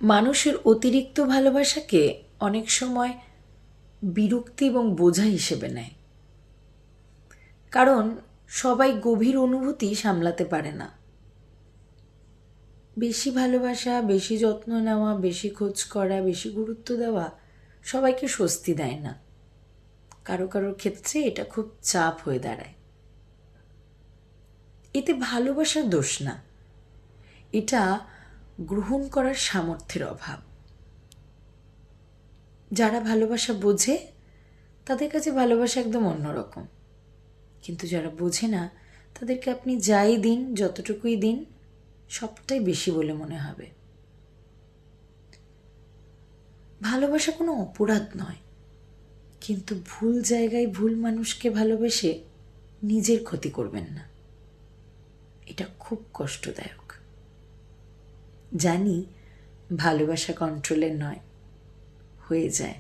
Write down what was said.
মানুষের অতিরিক্ত ভালোবাসাকে অনেক সময় বিরক্তি এবং বোঝা হিসেবে নেয়, কারণ সবাই গভীর অনুভূতি সামলাতে পারে না। বেশি ভালোবাসা, বেশি যত্ন নেওয়া, বেশি খোঁজ করা, বেশি গুরুত্ব দেওয়া সবাইকে স্বস্তি দেয় না। কারো কারোর ক্ষেত্রে এটা খুব চাপ হয়ে দাঁড়ায়। এতে ভালোবাসার দোষ না, এটা গ্রহণ করার সামর্থ্যের অভাব। যারা ভালোবাসা বোঝে তাদের কাছে ভালোবাসা একদম অন্যরকম, কিন্তু যারা বোঝে না তাদেরকে আপনি যাই দিন, যতটুকুই দিন, সবটাই বেশি বলে মনে হবে। ভালোবাসা কোনো অপরাধ নয়, কিন্তু ভুল জায়গায় ভুল মানুষকে ভালোবেসে নিজের ক্ষতি করবেন না, এটা খুব কষ্টদায়ক। জানি ভালোবাসা কন্ট্রোলের নয়, হয়ে যায়।